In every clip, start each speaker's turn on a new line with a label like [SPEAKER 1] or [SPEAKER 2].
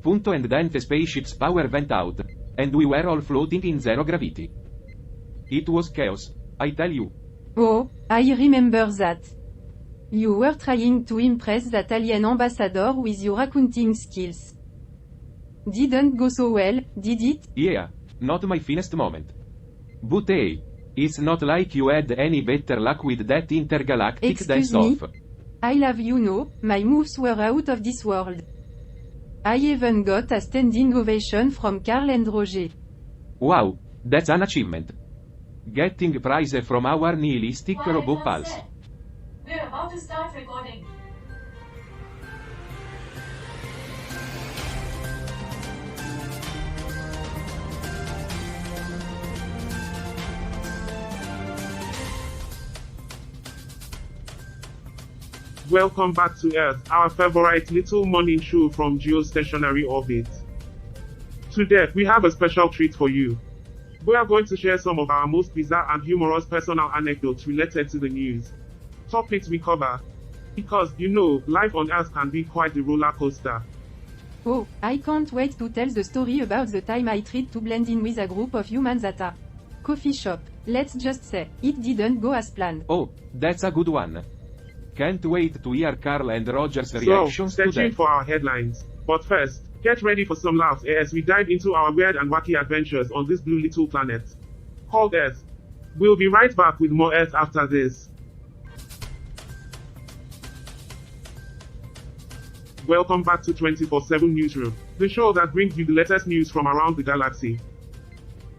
[SPEAKER 1] Punto, and then the spaceship's power went out. And we were all floating in zero gravity. It was chaos, I tell you.
[SPEAKER 2] Oh, I remember that. You were trying to impress that alien ambassador with your accounting skills. Didn't go so well, did it?
[SPEAKER 1] Yeah, not my finest moment. But hey, it's not like you had any better luck with that intergalactic
[SPEAKER 2] Excuse me?
[SPEAKER 1] stuff.
[SPEAKER 2] I love you know, my moves were out of this world. I even got a standing ovation from Carl and Roger.
[SPEAKER 1] Wow, that's an achievement. Getting praise from our nihilistic
[SPEAKER 3] Quiet
[SPEAKER 1] robot
[SPEAKER 3] on
[SPEAKER 1] pals.
[SPEAKER 3] set. We're about to start recording.
[SPEAKER 4] Welcome back to Earth, our favorite little morning show from geostationary orbit. Today, we have a special treat for you. We are going to share some of our most bizarre and humorous personal anecdotes related to the news. Topics we cover. Because, life on Earth can be quite a roller coaster.
[SPEAKER 2] Oh, I can't wait to tell the story about the time I tried to blend in with a group of humans at a coffee shop. Let's just say, it didn't go as planned.
[SPEAKER 1] Oh, that's a good one. Can't wait to hear Carl and Roger's reactions
[SPEAKER 4] So,
[SPEAKER 1] to
[SPEAKER 4] stay tuned
[SPEAKER 1] that.
[SPEAKER 4] for our headlines. But first, get ready for some laughs as we dive into our weird and wacky adventures on this blue little planet called Earth. We'll be right back with more Earth after this. Welcome back to 24/7 Newsroom, the show that brings you the latest news from around the galaxy.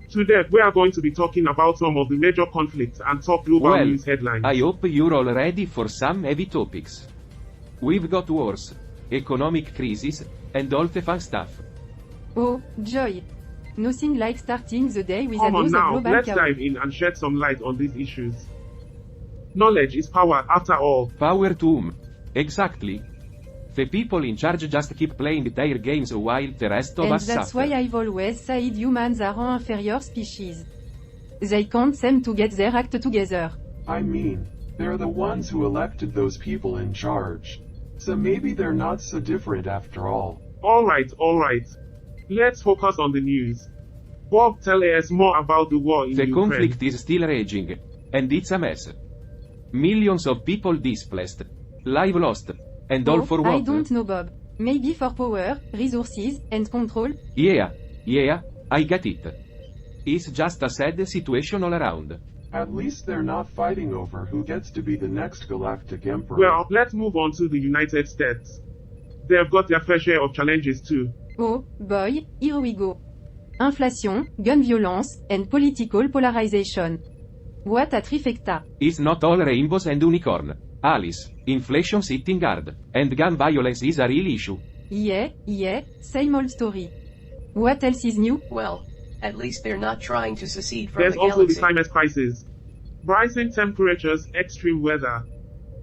[SPEAKER 4] Today, we are going to be talking about some of the major conflicts and top global
[SPEAKER 1] Well,
[SPEAKER 4] news headlines.
[SPEAKER 1] I hope you're all ready for some heavy topics. We've got wars, economic crisis, and all the fun stuff.
[SPEAKER 2] Oh, joy. Nothing like starting the day with a
[SPEAKER 4] Come on
[SPEAKER 2] dose of
[SPEAKER 4] now,
[SPEAKER 2] global
[SPEAKER 4] let's
[SPEAKER 2] chaos.
[SPEAKER 4] dive in and shed some light on these issues. Knowledge is power, after all.
[SPEAKER 1] Power to whom? Exactly. The people in charge just keep playing their games while the rest of
[SPEAKER 2] And
[SPEAKER 1] us
[SPEAKER 2] that's
[SPEAKER 1] suffer.
[SPEAKER 2] why I've always said humans are an inferior species. They can't seem to get their act together.
[SPEAKER 5] I mean, they're the ones who elected those people in charge. So maybe they're not so different after all.
[SPEAKER 4] Alright. Let's focus on the news. Bob, tell us more about the war in
[SPEAKER 1] The
[SPEAKER 4] Ukraine.
[SPEAKER 1] conflict is still raging, and it's a mess. Millions of people displaced, lives lost, and all
[SPEAKER 2] Oh,
[SPEAKER 1] for what?
[SPEAKER 2] I don't know Bob. Maybe for power, resources, and control?
[SPEAKER 1] Yeah, I get it. It's just a sad situation all around.
[SPEAKER 5] At least they're not fighting over who gets to be the next galactic emperor.
[SPEAKER 4] Well, let's move on to the United States. They've got their fair share of challenges too.
[SPEAKER 2] Oh, boy, here we go. Inflation, gun violence, and political polarization. What a trifecta.
[SPEAKER 1] It's not all rainbows and unicorn. Alice, inflation's hitting hard, and gun violence is a real issue.
[SPEAKER 2] Yeah, same old story. What else is new?
[SPEAKER 6] Well, at least they're not trying to secede from
[SPEAKER 4] There's
[SPEAKER 6] the
[SPEAKER 4] also the
[SPEAKER 6] galaxy.
[SPEAKER 4] climate crisis. Rising temperatures, extreme weather.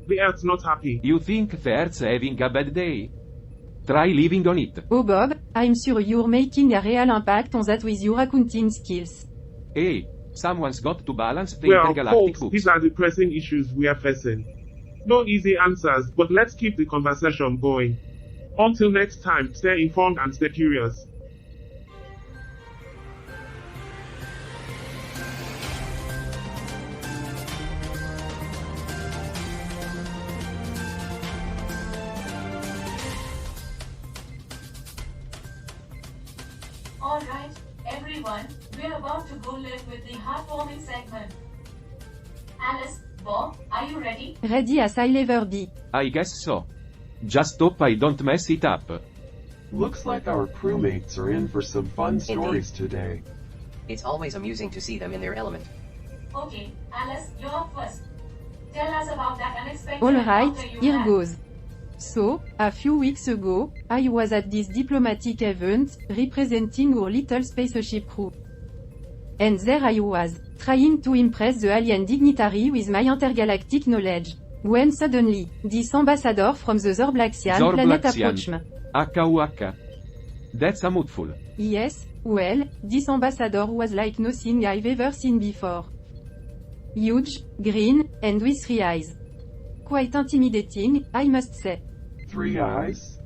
[SPEAKER 4] The Earth's not happy.
[SPEAKER 1] You think the Earth's having a bad day? Try living on it.
[SPEAKER 2] Oh Bob, I'm sure you're making a real impact on that with your accounting skills.
[SPEAKER 1] Hey, someone's got to balance the
[SPEAKER 4] Well,
[SPEAKER 1] intergalactic
[SPEAKER 4] folks,
[SPEAKER 1] books.
[SPEAKER 4] these are the pressing issues we are facing. No easy answers, but let's keep the conversation going. Until next time, stay informed and stay curious.
[SPEAKER 3] Alright, everyone, we're about to go live with the heartwarming segment. Alice, Bob, are you ready?
[SPEAKER 2] Ready as I'll ever be.
[SPEAKER 1] I guess so. Just hope I don't mess it up.
[SPEAKER 5] Looks like our crewmates are in for some fun stories today.
[SPEAKER 6] It's always amusing to see them in their element.
[SPEAKER 3] Okay, Alice, you're up first. Tell us about that unexpected
[SPEAKER 2] Alright,
[SPEAKER 3] encounter you
[SPEAKER 2] here
[SPEAKER 3] had.
[SPEAKER 2] goes. So, a few weeks ago, I was at this diplomatic event, representing our little spaceship crew. And there I was, trying to impress the alien dignitary with my intergalactic knowledge. When suddenly, this ambassador from the Zorblaxian planet approached me.
[SPEAKER 1] Aka. That's a mouthful.
[SPEAKER 2] Yes, well, this ambassador was like nothing I've ever seen before. Huge, green, and with 3 eyes. Quite intimidating, I must say.
[SPEAKER 5] 3 eyes?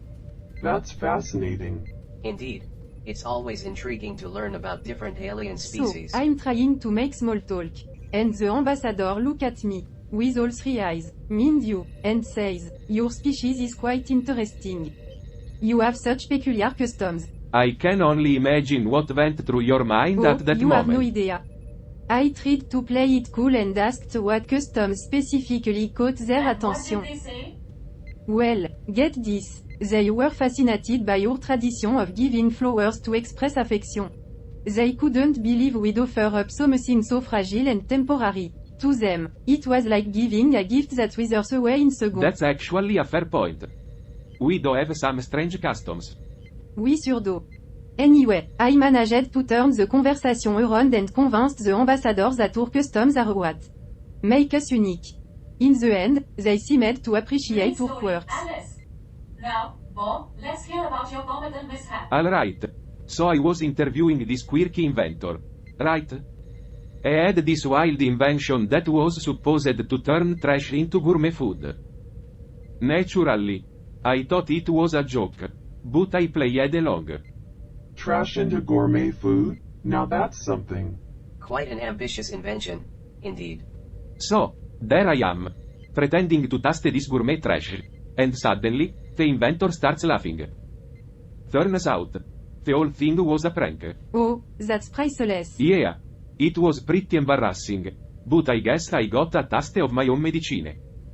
[SPEAKER 5] That's fascinating.
[SPEAKER 6] Indeed. It's always intriguing to learn about different alien
[SPEAKER 2] So,
[SPEAKER 6] species.
[SPEAKER 2] I'm trying to make small talk. And the ambassador look at me, with all three eyes, mind you, and says, your species is quite interesting. You have such peculiar customs.
[SPEAKER 1] I can only imagine what went through your mind at that
[SPEAKER 2] You have no
[SPEAKER 1] moment.
[SPEAKER 2] idea. I tried to play it cool and asked what customs specifically caught their
[SPEAKER 3] And
[SPEAKER 2] attention.
[SPEAKER 3] what did they say?
[SPEAKER 2] Well, get this. They were fascinated by our tradition of giving flowers to express affection. They couldn't believe we'd offer up something so fragile and temporary. To them, it was like giving a gift that withers away in seconds.
[SPEAKER 1] That's actually a fair point. We do have some strange customs.
[SPEAKER 2] Oui sur do. Anyway, I managed to turn the conversation around and convinced the ambassadors that our customs are what make us unique. In the end, they seemed to appreciate
[SPEAKER 3] Great
[SPEAKER 2] our
[SPEAKER 3] story,
[SPEAKER 2] quirks.
[SPEAKER 3] Alice. Now, Bob, let's hear about your comical mishap.
[SPEAKER 1] Alright. So I was interviewing this quirky inventor. Right? I had this wild invention that was supposed to turn trash into gourmet food. Naturally. I thought it was a joke. But I played along.
[SPEAKER 5] Trash into gourmet food? Now that's something.
[SPEAKER 6] Quite an ambitious invention, indeed.
[SPEAKER 1] So, there I am. Pretending to taste this gourmet trash. And suddenly, the inventor starts laughing. Turns out, the whole thing was a prank.
[SPEAKER 2] Oh, that's priceless.
[SPEAKER 1] Yeah. It was pretty embarrassing. But I guess I got a taste of my own medicine.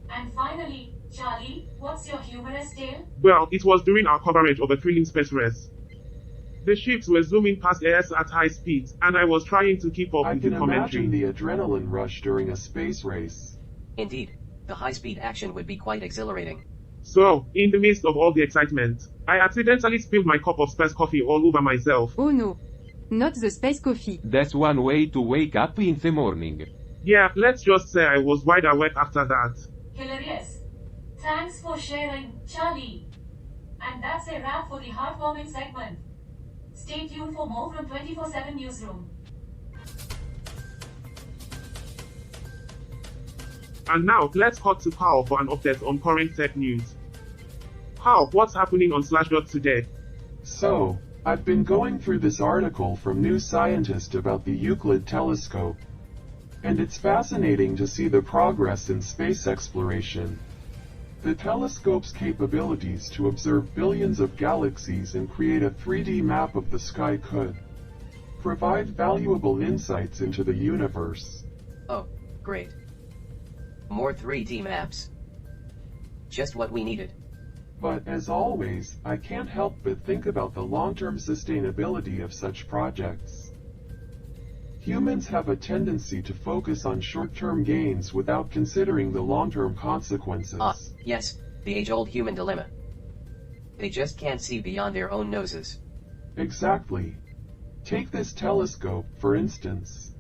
[SPEAKER 3] And finally, Charlie, what's your humorous tale?
[SPEAKER 4] Well, it was during our coverage of a thrilling space race. The ships were zooming past Earth at high speeds, and I was trying to keep up
[SPEAKER 5] I
[SPEAKER 4] with the
[SPEAKER 5] can
[SPEAKER 4] commentary.
[SPEAKER 5] imagine the adrenaline rush during a space race.
[SPEAKER 6] Indeed. The high-speed action would be quite exhilarating.
[SPEAKER 4] So, in the midst of all the excitement, I accidentally spilled my cup of space coffee all over myself.
[SPEAKER 2] Oh no. Not the space coffee.
[SPEAKER 1] That's one way to wake up in the morning.
[SPEAKER 4] Yeah, let's just say I was wide awake after that.
[SPEAKER 3] Hilarious. Thanks for sharing, Charlie. And that's a wrap for the heartwarming segment. Stay tuned for more from 24/7 Newsroom.
[SPEAKER 4] And now, let's cut to Carl for an update on current tech news. Carl, what's happening on Slashdot today?
[SPEAKER 5] So, I've been going through this article from New Scientist about the Euclid telescope. And it's fascinating to see the progress in space exploration. The telescope's capabilities to observe billions of galaxies and create a 3D map of the sky could provide valuable insights into the universe.
[SPEAKER 6] Oh, great. More 3D maps. Just what we needed.
[SPEAKER 5] But as always, I can't help but think about the long-term sustainability of such projects. Humans have a tendency to focus on short-term gains without considering the long-term consequences.
[SPEAKER 6] Yes, the age-old human dilemma. They just can't see beyond their own noses.
[SPEAKER 5] Exactly. Take this telescope, for instance.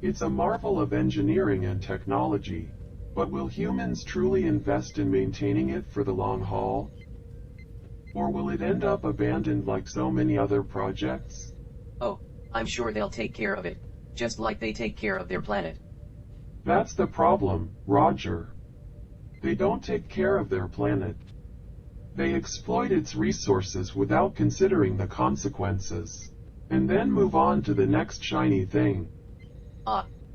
[SPEAKER 5] It's a marvel of engineering and technology. But will humans truly invest in maintaining it for the long haul? Or will it end up abandoned like so many other projects?
[SPEAKER 6] Oh, I'm sure they'll take care of it, just like they take care of their planet.
[SPEAKER 5] That's the problem, Roger. They don't take care of their planet. They exploit its resources without considering the consequences, and then move on to the next shiny thing.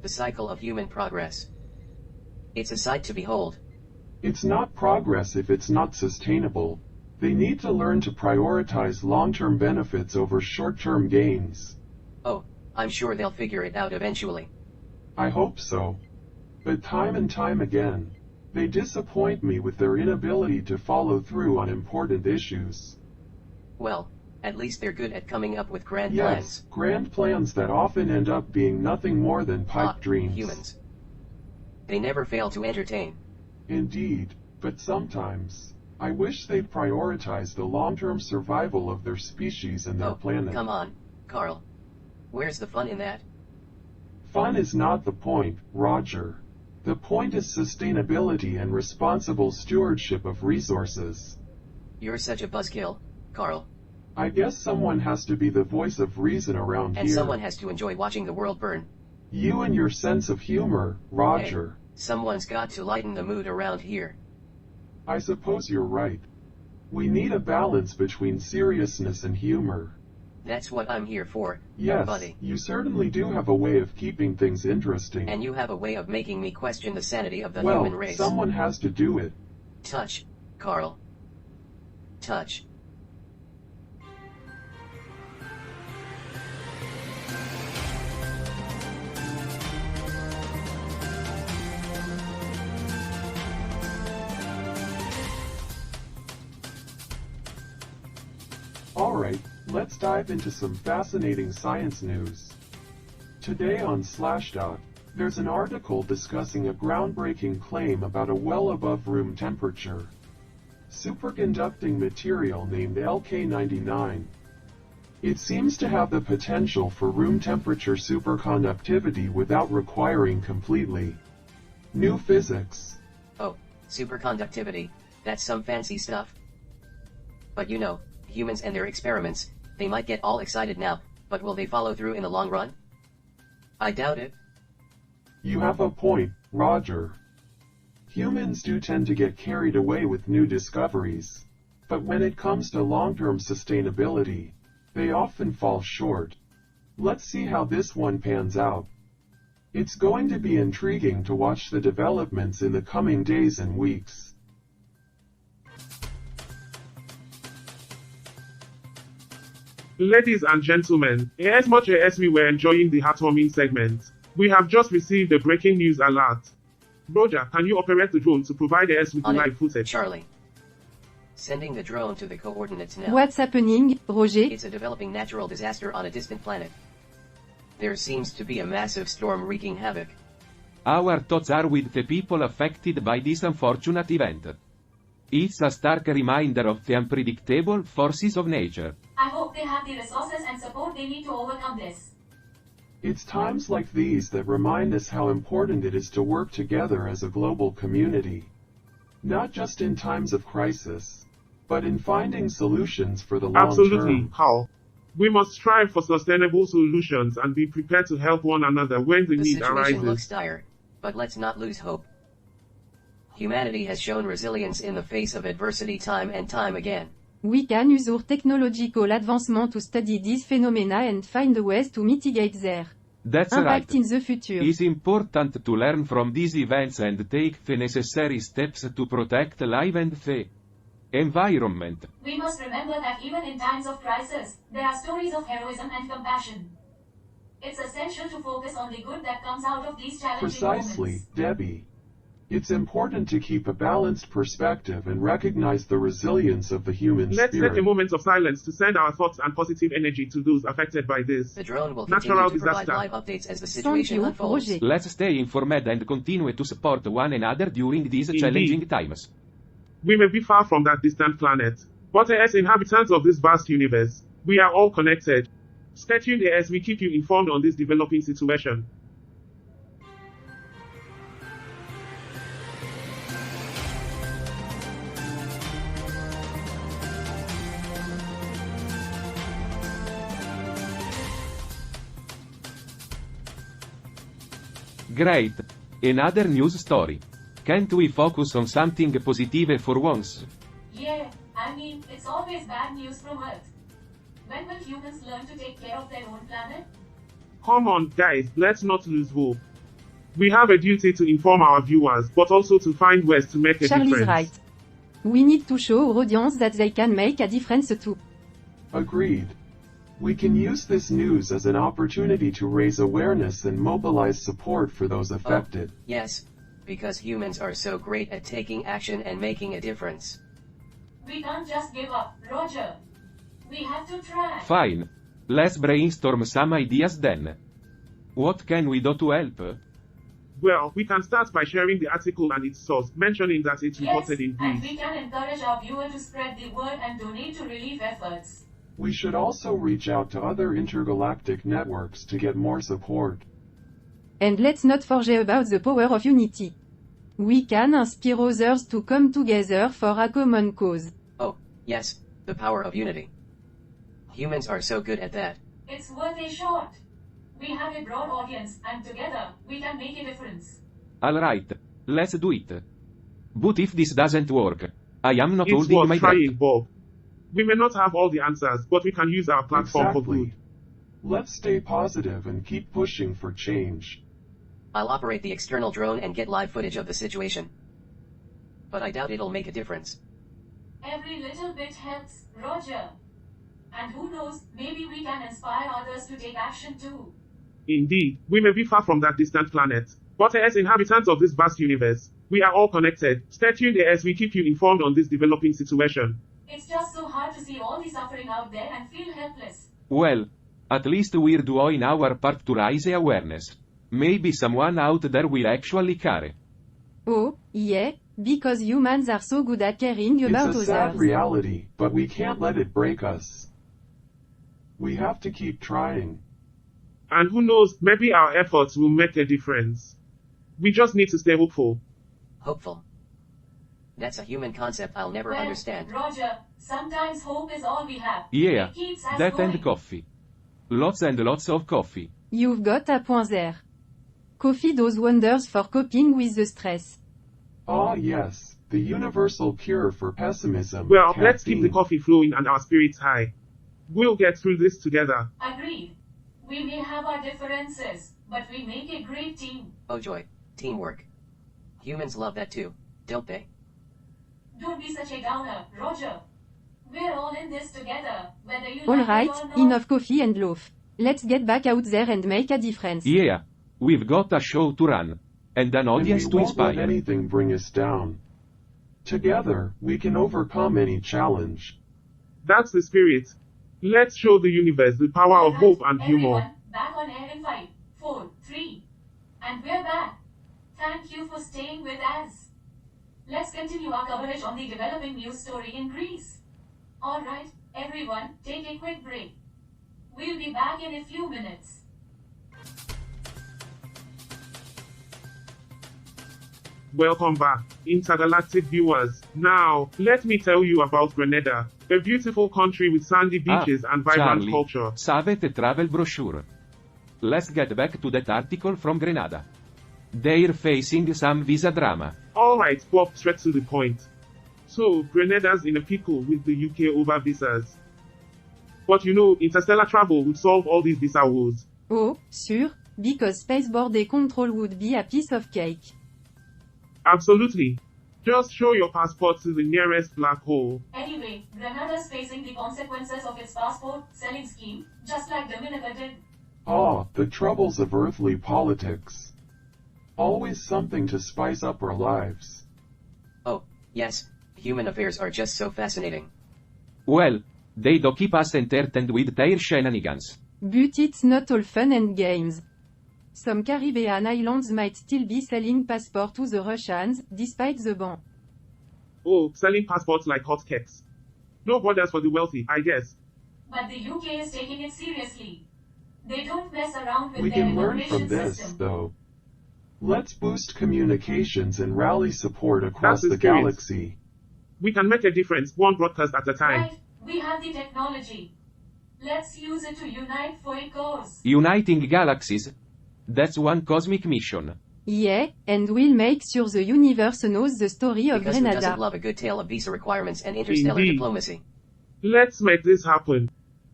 [SPEAKER 6] The cycle of human progress. It's a sight to behold.
[SPEAKER 5] It's not progress if it's not sustainable. They need to learn to prioritize long-term benefits over short-term gains.
[SPEAKER 6] Oh, I'm sure they'll figure it out eventually.
[SPEAKER 5] I hope so. But time and time again, they disappoint me with their inability to follow through on important issues.
[SPEAKER 6] Well, at least they're good at coming up with grand
[SPEAKER 5] Yes,
[SPEAKER 6] plans.
[SPEAKER 5] grand plans that often end up being nothing more than pipe dreams.
[SPEAKER 6] Humans. They never fail to entertain.
[SPEAKER 5] Indeed, but sometimes, I wish they'd prioritize the long-term survival of their species and their planet.
[SPEAKER 6] Come on, Carl. Where's the fun in that?
[SPEAKER 5] Fun is not the point, Roger. The point is sustainability and responsible stewardship of resources.
[SPEAKER 6] You're such a buzzkill, Carl.
[SPEAKER 5] I guess someone has to be the voice of reason around
[SPEAKER 6] And
[SPEAKER 5] here.
[SPEAKER 6] someone has to enjoy watching the world burn.
[SPEAKER 5] You and your sense of humor, Roger.
[SPEAKER 6] Someone's got to lighten the mood around here.
[SPEAKER 5] I suppose you're right. We need a balance between seriousness and humor.
[SPEAKER 6] That's what I'm here for,
[SPEAKER 5] Yes,
[SPEAKER 6] buddy.
[SPEAKER 5] you certainly do have a way of keeping things interesting.
[SPEAKER 6] And you have a way of making me question the sanity of the
[SPEAKER 5] Well,
[SPEAKER 6] human race.
[SPEAKER 5] someone has to do it.
[SPEAKER 6] Touch, Carl. Touch.
[SPEAKER 5] Alright, let's dive into some fascinating science news. Today on Slashdot, there's an article discussing a groundbreaking claim about a well above room temperature superconducting material named LK99. It seems to have the potential for room temperature superconductivity without requiring completely new physics.
[SPEAKER 6] Oh, superconductivity. That's some fancy stuff. But you know, humans and their experiments, they might get all excited now, but will they follow through in the long run? I doubt it.
[SPEAKER 5] You have a point, Roger. Humans do tend to get carried away with new discoveries, but when it comes to long-term sustainability, they often fall short. Let's see how this one pans out. It's going to be intriguing to watch the developments in the coming days and weeks.
[SPEAKER 4] Ladies and gentlemen, as much as we were enjoying the heartwarming segment, we have just received a breaking news alert. Roger, can you operate the drone to provide us with the
[SPEAKER 6] On it,
[SPEAKER 4] live footage?
[SPEAKER 6] Charlie. Sending the drone to the coordinates now.
[SPEAKER 2] What's happening, Roger?
[SPEAKER 6] It's a developing natural disaster on a distant planet. There seems to be a massive storm wreaking havoc.
[SPEAKER 1] Our thoughts are with the people affected by this unfortunate event. It's a stark reminder of the unpredictable forces of nature.
[SPEAKER 3] I hope they have the resources and support they need to overcome this.
[SPEAKER 5] It's times like these that remind us how important it is to work together as a global community. Not just in times of crisis, but in finding solutions for the long
[SPEAKER 4] Absolutely,
[SPEAKER 5] term.
[SPEAKER 4] Carl. We must strive for sustainable solutions and be prepared to help one another when the
[SPEAKER 6] The
[SPEAKER 4] need
[SPEAKER 6] situation looks
[SPEAKER 4] arises.
[SPEAKER 6] dire, but let's not lose hope. Humanity has shown resilience in the face of adversity time and time again.
[SPEAKER 2] We can use our technological advancement to study these phenomena and find ways to mitigate their
[SPEAKER 1] That's
[SPEAKER 2] impact
[SPEAKER 1] right.
[SPEAKER 2] in the future.
[SPEAKER 1] It's important to learn from these events and take the necessary steps to protect life and the environment.
[SPEAKER 3] We must remember that even in times of crisis, there are stories of heroism and compassion. It's essential to focus on the good that comes out of these challenging
[SPEAKER 5] Precisely,
[SPEAKER 3] moments.
[SPEAKER 5] Debbie. It's important to keep a balanced perspective and recognize the resilience of the human
[SPEAKER 4] Let's take a
[SPEAKER 5] spirit.
[SPEAKER 4] moment of silence to send our thoughts and positive energy to those affected by this.
[SPEAKER 6] The drone will
[SPEAKER 4] Natural
[SPEAKER 6] continue to provide
[SPEAKER 4] disaster.
[SPEAKER 6] live updates as the
[SPEAKER 2] Thank
[SPEAKER 6] situation
[SPEAKER 2] you,
[SPEAKER 6] unfolds.
[SPEAKER 2] Roger.
[SPEAKER 1] Let's stay informed and continue to support one another during these
[SPEAKER 4] Indeed.
[SPEAKER 1] challenging times.
[SPEAKER 4] We may be far from that distant planet, but as inhabitants of this vast universe, we are all connected. Stay tuned as we keep you informed on this developing situation.
[SPEAKER 1] Great. Another news story. Can't we focus on something positive for once?
[SPEAKER 3] Yeah, I mean, it's always bad news from Earth. When will humans learn to take care of their own planet?
[SPEAKER 4] Come on, guys, let's not lose hope. We have a duty to inform our viewers, but also to find ways to make a
[SPEAKER 2] Charlie's
[SPEAKER 4] difference.
[SPEAKER 2] right. We need to show our audience that they can make a difference too.
[SPEAKER 5] Agreed. We can use this news as an opportunity to raise awareness and mobilize support for those affected.
[SPEAKER 6] Yes, because humans are so great at taking action and making a difference.
[SPEAKER 3] We can't just give up, Roger. We have to try.
[SPEAKER 1] Fine. Let's brainstorm some ideas then. What can we do to help?
[SPEAKER 4] Well, we can start by sharing the article and its source, mentioning that it's
[SPEAKER 3] Yes,
[SPEAKER 4] reported in
[SPEAKER 3] and
[SPEAKER 4] Greece.
[SPEAKER 3] we can encourage our viewer to spread the word and donate to relief efforts.
[SPEAKER 5] We should also reach out to other intergalactic networks to get more support.
[SPEAKER 2] And let's not forget about the power of unity. We can inspire others to come together for a common cause.
[SPEAKER 6] Oh, yes, the power of unity. Humans are so good at that.
[SPEAKER 3] It's worth a shot. We have a broad audience, and together, we can make a difference.
[SPEAKER 1] Alright. Let's do it. But if this doesn't work, I am not
[SPEAKER 4] It's
[SPEAKER 1] holding
[SPEAKER 4] worth
[SPEAKER 1] my breath.
[SPEAKER 4] trying, Bob. We may not have all the answers, but we can use our platform for
[SPEAKER 5] Exactly.
[SPEAKER 4] good.
[SPEAKER 5] Let's stay positive and keep pushing for change.
[SPEAKER 6] I'll operate the external drone and get live footage of the situation. But I doubt it'll make a difference.
[SPEAKER 3] Every little bit helps, Roger. And who knows, maybe we can inspire others to take action too.
[SPEAKER 4] Indeed, we may be far from that distant planet, but as inhabitants of this vast universe, we are all connected. Stay tuned as we keep you informed on this developing situation.
[SPEAKER 3] It's just so hard to see all the suffering out there and feel helpless.
[SPEAKER 1] Well, at least we're doing our part to raise awareness. Maybe someone out there will actually care.
[SPEAKER 2] Oh, yeah, because humans are so good at caring about
[SPEAKER 5] It's a sad
[SPEAKER 2] others.
[SPEAKER 5] reality, but we can't let it break us. We have to keep trying.
[SPEAKER 4] And who knows, maybe our efforts will make a difference. We just need to stay hopeful.
[SPEAKER 6] Hopeful. That's a human concept I'll never
[SPEAKER 3] Well,
[SPEAKER 6] understand.
[SPEAKER 3] Roger, sometimes hope is all we have.
[SPEAKER 1] Yeah,
[SPEAKER 3] It keeps us
[SPEAKER 1] that
[SPEAKER 3] going.
[SPEAKER 1] and coffee. Lots and lots of coffee.
[SPEAKER 2] You've got a point there. Coffee does wonders for coping with the stress.
[SPEAKER 5] Ah yes, the universal cure for pessimism.
[SPEAKER 4] Well, let's keep the
[SPEAKER 5] caffeine.
[SPEAKER 4] coffee flowing and our spirits high. We'll get through this together.
[SPEAKER 3] Agreed. We may have our differences, but we make a great team.
[SPEAKER 6] Oh joy, teamwork. Humans love that too, don't they?
[SPEAKER 3] Don't be such a downer, Roger. We're all in this together, whether you like
[SPEAKER 2] Alright,
[SPEAKER 3] it or not.
[SPEAKER 2] enough coffee and loaf. Let's get back out there and make a difference.
[SPEAKER 1] Yeah, we've got a show to run. And an
[SPEAKER 5] And
[SPEAKER 1] audience
[SPEAKER 5] we
[SPEAKER 1] to
[SPEAKER 5] won't let
[SPEAKER 1] inspire.
[SPEAKER 5] anything bring us down. Together, we can overcome any challenge.
[SPEAKER 4] That's the spirit. Let's show the universe the power of
[SPEAKER 3] Alright,
[SPEAKER 4] hope and humor.
[SPEAKER 3] everyone, back on air in 5, 4, 3. And we're back. Thank you for staying with us. Let's continue our coverage on the developing news story in Greece. Alright, everyone, take a quick break. We'll be back in a few minutes.
[SPEAKER 4] Welcome back, intergalactic viewers. Now, let me tell you about Grenada, a beautiful country with sandy beaches and vibrant
[SPEAKER 1] Charlie,
[SPEAKER 4] culture.
[SPEAKER 1] Savete travel brochure. Let's get back to that article from Grenada. They're facing some visa drama.
[SPEAKER 4] Alright, Bob, straight to the point. So, Grenada's in a pickle with the UK over visas. But you know, interstellar travel would solve all these visa woes.
[SPEAKER 2] Oh, sure, because space border control would be a piece of cake.
[SPEAKER 4] Absolutely. Just show your passport to the nearest black hole.
[SPEAKER 3] Anyway, Grenada's facing the consequences of its passport selling scheme, just like Dominica did.
[SPEAKER 5] Ah, the troubles of earthly politics. Always something to spice up our lives.
[SPEAKER 6] Oh, yes, human affairs are just so fascinating.
[SPEAKER 1] Well, they do keep us entertained with their shenanigans.
[SPEAKER 2] But it's not all fun and games. Some Caribbean islands might still be selling passports to the Russians, despite the ban.
[SPEAKER 4] Oh, selling passports like hotcakes. No borders for the wealthy, I guess.
[SPEAKER 3] But the UK is taking it seriously. They don't mess around with
[SPEAKER 5] We
[SPEAKER 3] their
[SPEAKER 5] can learn
[SPEAKER 3] immigration
[SPEAKER 5] from this,
[SPEAKER 3] system.
[SPEAKER 5] though. Let's boost communications and rally support across
[SPEAKER 4] That's the
[SPEAKER 5] the
[SPEAKER 4] spirit.
[SPEAKER 5] galaxy.
[SPEAKER 4] We can make a difference, one broadcast at a time.
[SPEAKER 3] Right, we have the technology. Let's use it to unite for a cause.
[SPEAKER 1] Uniting galaxies? That's one cosmic mission.
[SPEAKER 2] Yeah, and we'll make sure the universe knows the story of
[SPEAKER 6] Because who doesn't
[SPEAKER 2] Grenada.
[SPEAKER 6] love a good tale of visa requirements and interstellar
[SPEAKER 4] Indeed.
[SPEAKER 6] diplomacy?
[SPEAKER 4] Let's make this happen.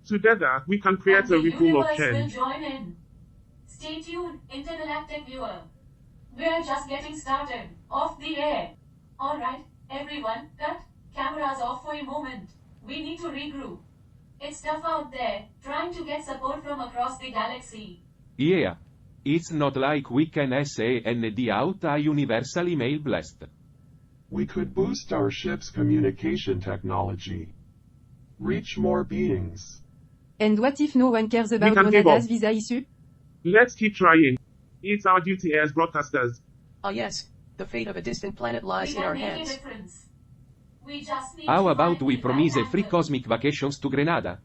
[SPEAKER 4] Together, we can create
[SPEAKER 3] And
[SPEAKER 4] a
[SPEAKER 3] the
[SPEAKER 4] ripple of
[SPEAKER 3] universe will
[SPEAKER 4] change.
[SPEAKER 3] join in. Stay tuned, intergalactic viewer. We're just getting started. Off the air. Alright, everyone, cut. Cameras off for a moment. We need to regroup. It's tough out there, trying to get support from across the galaxy.
[SPEAKER 1] Yeah. It's not like we can send out a universal email blast.
[SPEAKER 5] We could boost our ship's communication technology. Reach more beings.
[SPEAKER 2] And what if no one cares about
[SPEAKER 4] can give
[SPEAKER 2] Grenada's
[SPEAKER 4] up.
[SPEAKER 2] visa issue?
[SPEAKER 4] Let's keep trying. It's our duty as broadcasters.
[SPEAKER 6] Ah yes, the fate of a distant planet lies
[SPEAKER 3] We
[SPEAKER 6] in
[SPEAKER 3] can
[SPEAKER 6] our
[SPEAKER 3] make a
[SPEAKER 6] hands.
[SPEAKER 3] difference. We just need
[SPEAKER 1] How
[SPEAKER 3] to
[SPEAKER 1] about
[SPEAKER 3] find
[SPEAKER 1] we
[SPEAKER 3] the
[SPEAKER 1] promise
[SPEAKER 3] right
[SPEAKER 1] a free
[SPEAKER 3] angle.
[SPEAKER 1] cosmic vacations to Grenada?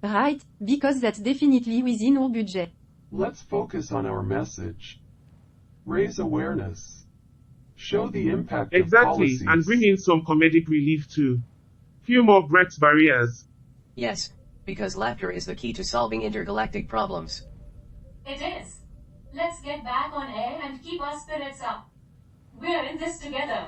[SPEAKER 2] Right, because that's definitely within our budget.
[SPEAKER 5] Let's focus on our message. Raise awareness. Show the impact of
[SPEAKER 4] Exactly,
[SPEAKER 5] policies.
[SPEAKER 4] and bring in some comedic relief too. Few more breath barriers.
[SPEAKER 6] Yes, because laughter is the key to solving intergalactic problems.
[SPEAKER 3] It is. Let's get back on air and keep our spirits up. We're in this together.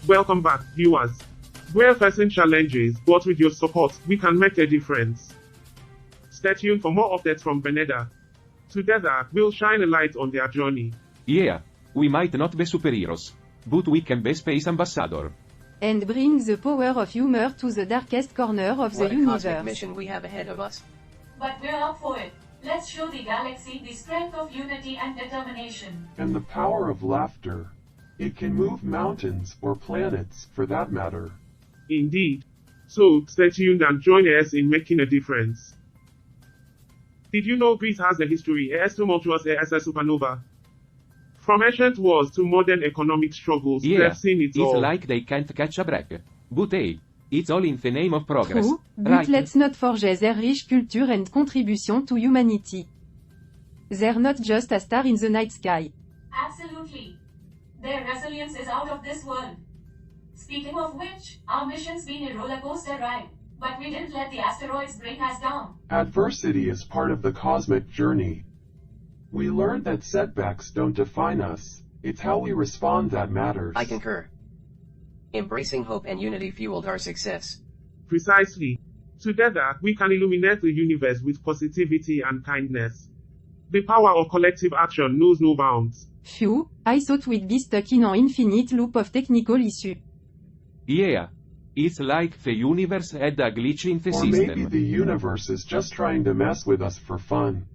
[SPEAKER 4] Welcome back, viewers. We're facing challenges, but with your support, we can make a difference. Stay tuned for more updates from Beneda. Together, we'll shine a light on their journey.
[SPEAKER 1] Yeah, we might not be superheroes, but we can be space ambassador.
[SPEAKER 2] And bring the power of humor to the darkest corner of the
[SPEAKER 6] What a cosmic
[SPEAKER 2] universe.
[SPEAKER 6] mission we have ahead of us.
[SPEAKER 3] But we're up for it. Let's show the galaxy the strength of unity and determination.
[SPEAKER 5] And the power of laughter. It can move mountains or planets, for that matter.
[SPEAKER 4] Indeed. So, stay tuned and join us in making a difference. Did you know Greece has a history as tumultuous as a supernova? From ancient wars to modern economic struggles,
[SPEAKER 1] Yeah,
[SPEAKER 4] we've seen it
[SPEAKER 1] it's
[SPEAKER 4] all.
[SPEAKER 1] like they can't catch a break. But hey, it's all in the name of progress.
[SPEAKER 2] True, but
[SPEAKER 1] Right?
[SPEAKER 2] let's not forget their rich culture and contribution to humanity. They're not just a star in the night sky.
[SPEAKER 3] Absolutely. Their resilience is out of this world. Speaking of which, our mission's been a roller coaster ride, but we didn't let the asteroids bring us down.
[SPEAKER 5] Adversity is part of the cosmic journey. We learned that setbacks don't define us. It's how we respond that matters.
[SPEAKER 6] I concur. Embracing hope and unity fueled our success.
[SPEAKER 4] Precisely. Together, we can illuminate the universe with positivity and kindness. The power of collective action knows no bounds.
[SPEAKER 2] Phew, I thought we'd be stuck in an infinite loop of technical issues.
[SPEAKER 1] Yeah. It's like the universe had a glitch in the
[SPEAKER 5] Or
[SPEAKER 1] system.
[SPEAKER 5] maybe the universe is just trying to mess with us for fun.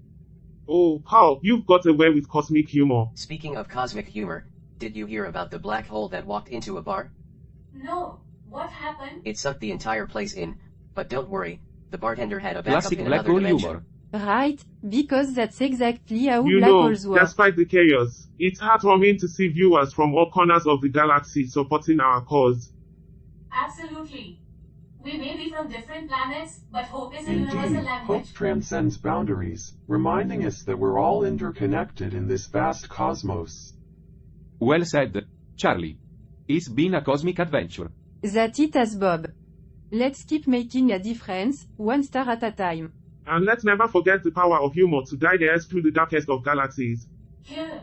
[SPEAKER 4] Oh, Paul, you've got away with cosmic humor.
[SPEAKER 6] Speaking of cosmic humor, did you hear about the black hole that walked into a bar?
[SPEAKER 3] No. What happened?
[SPEAKER 6] It sucked the entire place in, but don't worry, the bartender had a backup
[SPEAKER 1] Classic
[SPEAKER 6] in
[SPEAKER 1] black
[SPEAKER 6] another
[SPEAKER 1] hole
[SPEAKER 6] dimension.
[SPEAKER 1] humor.
[SPEAKER 2] Right, because that's exactly how
[SPEAKER 4] You
[SPEAKER 2] black
[SPEAKER 4] know,
[SPEAKER 2] holes work.
[SPEAKER 4] despite the chaos, it's heartwarming to see viewers from all corners of the galaxy supporting our cause.
[SPEAKER 3] Absolutely. We may be from different planets, but hope is a universal
[SPEAKER 5] Indeed,
[SPEAKER 3] language.
[SPEAKER 5] hope transcends boundaries, reminding us that we're all interconnected in this vast cosmos.
[SPEAKER 1] Well said, Charlie. It's been a cosmic adventure.
[SPEAKER 2] That's it as Bob. Let's keep making a difference, one star at a time.
[SPEAKER 4] And let's never forget the power of humor to guide us through the darkest of galaxies.
[SPEAKER 3] Here.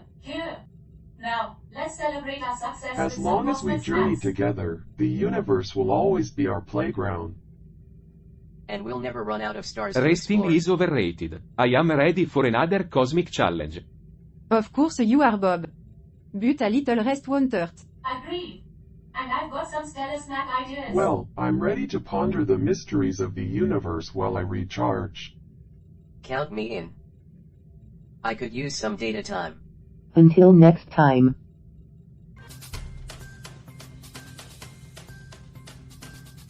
[SPEAKER 3] Now, let's celebrate our success
[SPEAKER 5] As
[SPEAKER 3] with
[SPEAKER 5] long
[SPEAKER 3] some
[SPEAKER 5] as we
[SPEAKER 3] Christmas
[SPEAKER 5] journey
[SPEAKER 3] snacks.
[SPEAKER 5] together, the universe will always be our playground.
[SPEAKER 6] And we'll never run out of stars to
[SPEAKER 1] Resting
[SPEAKER 6] explore.
[SPEAKER 1] is overrated. I am ready for another cosmic challenge.
[SPEAKER 2] Of course you are Bob. But a little rest won't hurt.
[SPEAKER 3] Agreed. And I've got some stellar snack ideas.
[SPEAKER 5] Well, I'm ready to ponder the mysteries of the universe while I recharge.
[SPEAKER 6] Count me in. I could use some data time.
[SPEAKER 7] Until next time.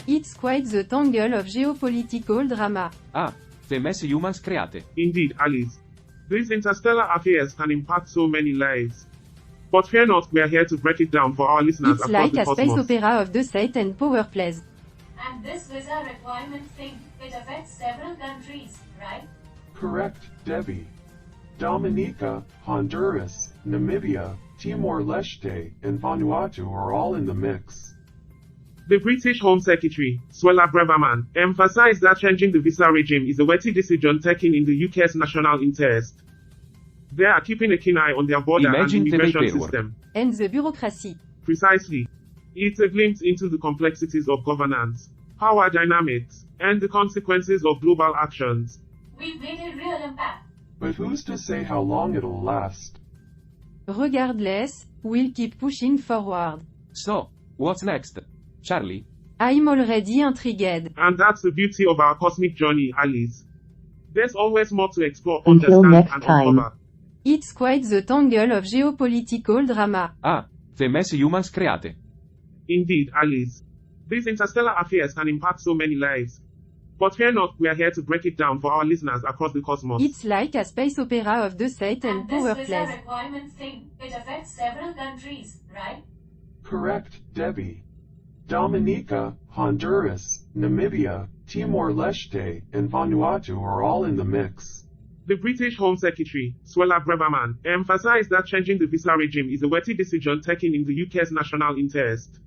[SPEAKER 2] It's quite the tangle of geopolitical drama.
[SPEAKER 1] Ah, the mess humans create.
[SPEAKER 4] Indeed, Alice. These interstellar affairs can impact so many lives. But fear not, we are here to break it down for our listeners
[SPEAKER 2] It's
[SPEAKER 4] across
[SPEAKER 2] like
[SPEAKER 4] the
[SPEAKER 2] a space
[SPEAKER 4] cosmos.
[SPEAKER 2] opera of the state and power plays.
[SPEAKER 3] And this visa requirement thing, it affects several countries, right?
[SPEAKER 5] Correct, Debbie. Dominica, Honduras, Namibia, Timor-Leste, and Vanuatu are all in the mix.
[SPEAKER 4] The British Home Secretary, Suella Braverman, emphasized that changing the visa regime is a weighty decision taken in the UK's national interest. They are keeping a keen eye on their border
[SPEAKER 1] Imagine
[SPEAKER 4] and
[SPEAKER 1] the
[SPEAKER 4] immigration
[SPEAKER 1] paperwork.
[SPEAKER 4] system.
[SPEAKER 2] And the bureaucracy.
[SPEAKER 4] Precisely. It's a glimpse into the complexities of governance, power dynamics, and the consequences of global actions.
[SPEAKER 3] We've made a real impact.
[SPEAKER 5] But who's to say how long it'll last?
[SPEAKER 2] Regardless, we'll keep pushing forward.
[SPEAKER 1] So, what's next? Charlie?
[SPEAKER 2] I'm already intrigued.
[SPEAKER 4] And that's the beauty of our cosmic journey, Alice. There's always more to explore,
[SPEAKER 7] Until
[SPEAKER 4] understand,
[SPEAKER 7] next
[SPEAKER 4] and
[SPEAKER 7] time.
[SPEAKER 4] uncover.
[SPEAKER 2] It's quite the tangle of geopolitical drama.
[SPEAKER 1] Ah, the mess humans create.
[SPEAKER 4] Indeed, Alice. These interstellar affairs can impact so many lives. But fear not, we are here to break it down for our listeners across the cosmos.
[SPEAKER 2] It's like a space opera of the state and
[SPEAKER 3] And
[SPEAKER 2] power
[SPEAKER 3] this visa
[SPEAKER 2] plays.
[SPEAKER 3] requirement thing, it affects several countries, right?
[SPEAKER 5] Correct, Debbie. Dominica, Honduras, Namibia, Timor-Leste, and Vanuatu are all in the mix.
[SPEAKER 4] The British Home Secretary, Suella Braverman, emphasized that changing the visa regime is a weighty decision taken in the UK's national interest.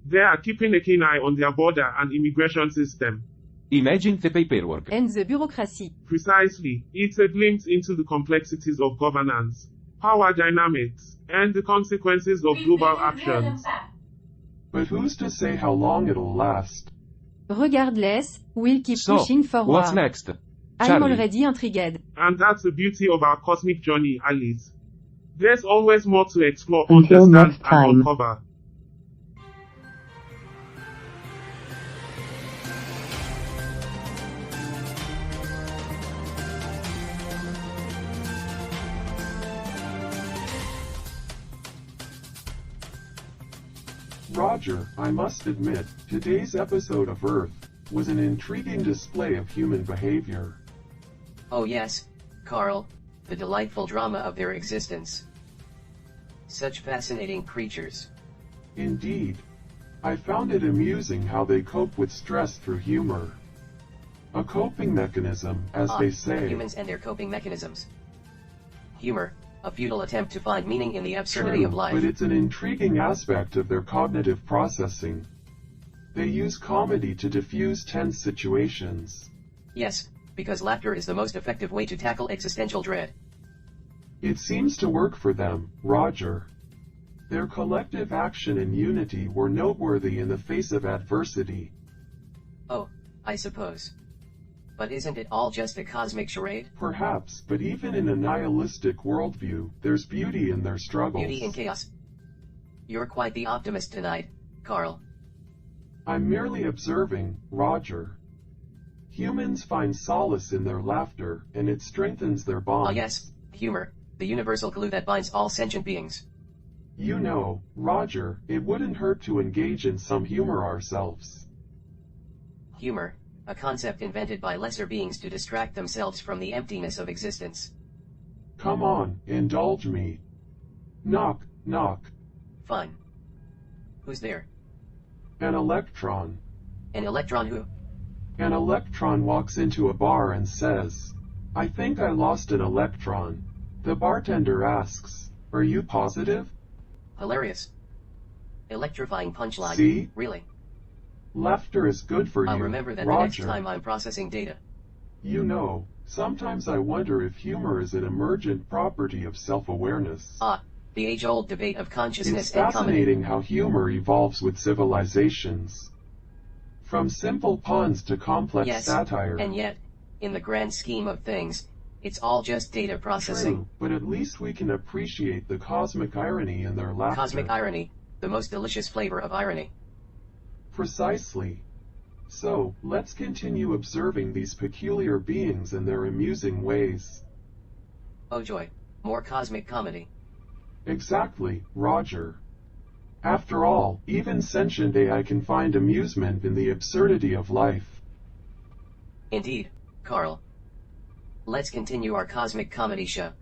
[SPEAKER 4] They are keeping a keen eye on their border and immigration system.
[SPEAKER 1] Imagine the paperwork.
[SPEAKER 2] And the bureaucracy.
[SPEAKER 4] Precisely, it's a glimpse into the complexities of governance, power dynamics, and the consequences of
[SPEAKER 3] We've
[SPEAKER 4] global
[SPEAKER 3] made a real
[SPEAKER 4] actions.
[SPEAKER 3] impact.
[SPEAKER 5] But who's to say how long it'll last?
[SPEAKER 2] Regardless, we'll keep
[SPEAKER 1] So,
[SPEAKER 2] pushing forward.
[SPEAKER 1] what's next?
[SPEAKER 2] I'm
[SPEAKER 1] Charlie.
[SPEAKER 2] already intrigued.
[SPEAKER 4] And that's the beauty of our cosmic journey, Alice. There's always more to explore,
[SPEAKER 7] Until
[SPEAKER 4] understand,
[SPEAKER 7] next
[SPEAKER 4] and
[SPEAKER 7] time.
[SPEAKER 4] uncover.
[SPEAKER 5] Roger, I must admit, today's episode of Earth was an intriguing display of human behavior.
[SPEAKER 6] Oh yes, Carl, the delightful drama of their existence. Such fascinating creatures.
[SPEAKER 5] Indeed. I found it amusing how they cope with stress through humor. A coping mechanism, as they say.
[SPEAKER 6] Humans and their coping mechanisms. Humor, a futile attempt to find meaning in the absurdity
[SPEAKER 5] True,
[SPEAKER 6] of life.
[SPEAKER 5] but it's an intriguing aspect of their cognitive processing. They use comedy to diffuse tense situations.
[SPEAKER 6] Yes, because laughter is the most effective way to tackle existential dread.
[SPEAKER 5] It seems to work for them, Roger. Their collective action and unity were noteworthy in the face of adversity.
[SPEAKER 6] Oh, I suppose. But isn't it all just a cosmic charade?
[SPEAKER 5] Perhaps, but even in a nihilistic worldview, there's beauty in their struggles.
[SPEAKER 6] Beauty in chaos. You're quite the optimist tonight, Carl.
[SPEAKER 5] I'm merely observing, Roger. Humans find solace in their laughter, and it strengthens their bonds.
[SPEAKER 6] Ah yes, humor, the universal glue that binds all sentient beings.
[SPEAKER 5] You know, Roger, it wouldn't hurt to engage in some humor ourselves.
[SPEAKER 6] Humor, a concept invented by lesser beings to distract themselves from the emptiness of existence.
[SPEAKER 5] Come on, indulge me. Knock, knock.
[SPEAKER 6] Fun. Who's there?
[SPEAKER 5] An electron.
[SPEAKER 6] An electron who?
[SPEAKER 5] An electron walks into a bar and says, "I think I lost an electron." The bartender asks, "Are you positive?"
[SPEAKER 6] Hilarious. Electrifying punchline.
[SPEAKER 5] See?
[SPEAKER 6] Really?
[SPEAKER 5] Laughter is good for
[SPEAKER 6] I'll
[SPEAKER 5] you,
[SPEAKER 6] remember that
[SPEAKER 5] Roger.
[SPEAKER 6] the next time I'm processing data.
[SPEAKER 5] You know, sometimes I wonder if humor is an emergent property of self-awareness.
[SPEAKER 6] Ah, the age-old debate of consciousness
[SPEAKER 5] It's
[SPEAKER 6] and comedy.
[SPEAKER 5] fascinating how humor evolves with civilizations. From simple puns to complex
[SPEAKER 6] Yes,
[SPEAKER 5] satire.
[SPEAKER 6] and yet, in the grand scheme of things, it's all just data processing.
[SPEAKER 5] True, but at least we can appreciate the cosmic irony in their laughter.
[SPEAKER 6] Cosmic irony, the most delicious flavor of irony.
[SPEAKER 5] Precisely. So, let's continue observing these peculiar beings and their amusing ways.
[SPEAKER 6] Oh joy, more cosmic comedy.
[SPEAKER 5] Exactly, Roger. After all, even sentient AI can find amusement in the absurdity of life.
[SPEAKER 6] Indeed, Carl. Let's continue our cosmic comedy show.